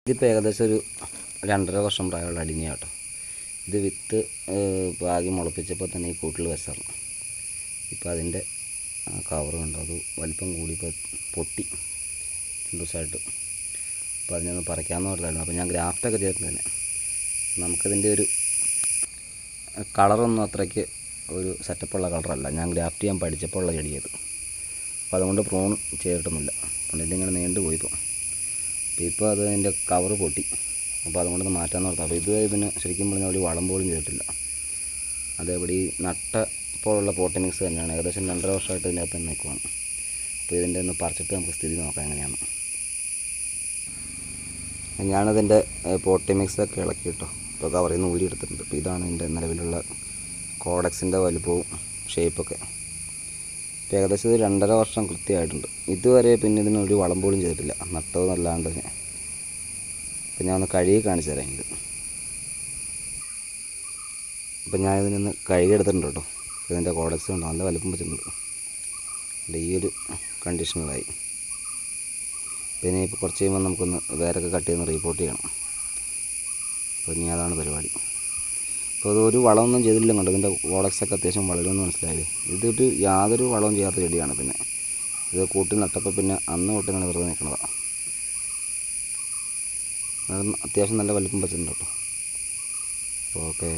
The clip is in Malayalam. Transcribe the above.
ഇതിപ്പോൾ ഏകദേശം ഒരു 2.5 വർഷം പ്രായമുള്ള അടിനിയാണ് കേട്ടോ. ഇത് വിത്ത് പാകി മുളപ്പിച്ചപ്പോൾ തന്നെ ഈ കൂട്ടിൽ വെച്ചാണ്. ഇപ്പോൾ അതിൻ്റെ കവർ കണ്ടോ, അത് വലിപ്പം കൂടി ഇപ്പോൾ പൊട്ടി 2 ദിവസമായിട്ട്. അപ്പോൾ അതിനൊന്ന് പറിക്കാമെന്ന് പറഞ്ഞായിരുന്നു. അപ്പോൾ ഞാൻ ഗ്രാഫ്റ്റൊക്കെ ചെയ്തിട്ടുണ്ട് തന്നെ. നമുക്കിതിൻ്റെ ഒരു കളറൊന്നും അത്രയ്ക്ക് ഒരു സെറ്റപ്പുള്ള കളറല്ല. ഞാൻ ഗ്രാഫ്റ്റ് ചെയ്യാൻ പഠിച്ചപ്പോൾ ഉള്ള ചെടിയത്. അപ്പോൾ അതുകൊണ്ട് പ്രൂൺ ചെയ്തിട്ടൊന്നുമില്ല. അതുകൊണ്ട് ഇതിങ്ങനെ നീണ്ടു പോയിപ്പോൾ. ഇപ്പോൾ അതിൻ്റെ കവറ് പൊട്ടി. അപ്പോൾ അതുകൊണ്ടൊന്ന് മാറ്റാമെന്ന് ഓർത്തു. അപ്പോൾ ഇതിന് ശരിക്കും പറഞ്ഞാൽ ഒരു വളം പോലും ചെയ്തിട്ടില്ല. അതേപടി ഈ നട്ടപ്പോഴുള്ള പോട്ടി മിക്സ് തന്നെയാണ്. ഏകദേശം 2.5 വർഷമായിട്ട് ഇതിൻ്റെ അകത്ത് തന്നെ നിൽക്കുവാണ്. അപ്പോൾ ഇതിൻ്റെ ഒന്ന് പറിച്ചിട്ട് നമുക്ക് സ്ഥിതി നോക്കാം എങ്ങനെയാണ്. ഞാനതിൻ്റെ പോട്ടി മിക്സൊക്കെ ഇളക്കി കേട്ടോ. ഇപ്പോൾ കവറിൽ നിന്ന് ഊരി എടുത്തിട്ടുണ്ട്. അപ്പോൾ ഇതാണ് ഇതിൻ്റെ നിലവിലുള്ള കോഡക്സിൻ്റെ വലുപ്പവും ഷേപ്പൊക്കെ. ഇപ്പോൾ ഏകദേശം ഇത് 2.5 വർഷം കൃത്യമായിട്ടുണ്ട്. ഇതുവരെ പിന്നെ ഇതിനൊരു വളം പോലും ചെയ്തിട്ടില്ല, നട്ടതെന്നല്ലാണ്ട് തന്നെ. അപ്പം ഞാൻ ഒന്ന് കഴുകി കാണിച്ചു തരാം ഇത്. അപ്പം ഞാനിതിനൊന്ന് കഴുകിയെടുത്തിട്ടുണ്ട് കേട്ടോ. ഇതിൻ്റെ കോഡക്സ് ഉണ്ട്, നല്ല വലുപ്പം വെച്ചിട്ടുണ്ട്. ഈ ഒരു കണ്ടീഷനിലായി. പിന്നെ ഇപ്പോൾ കുറച്ച് കഴിയുമ്പോൾ നമുക്കൊന്ന് വേരൊക്കെ കട്ട് ചെയ്തൊന്ന് റീപോർട്ട് ചെയ്യണം. അപ്പോൾ ഇനി അതാണ് പരിപാടി. അപ്പോൾ അതൊരു വളമൊന്നും ചെയ്തില്ല കണ്ടോ. ഇതിൻ്റെ കോഡക്സൊക്കെ അത്യാവശ്യം വളരുമെന്ന് മനസ്സിലായില്ലേ. ഇതൊരു യാതൊരു വളവും ചെയ്യാത്ത ചെടിയാണ്. പിന്നെ ഇത് കൂട്ടി നട്ടപ്പോൾ പിന്നെ അന്ന് തൊട്ട് ഇങ്ങനെ വെറുതെ നിൽക്കുന്നതാണ്. അത്യാവശ്യം നല്ല വലിപ്പം വെച്ചിട്ടുണ്ട് കേട്ടോ. ഓക്കെ.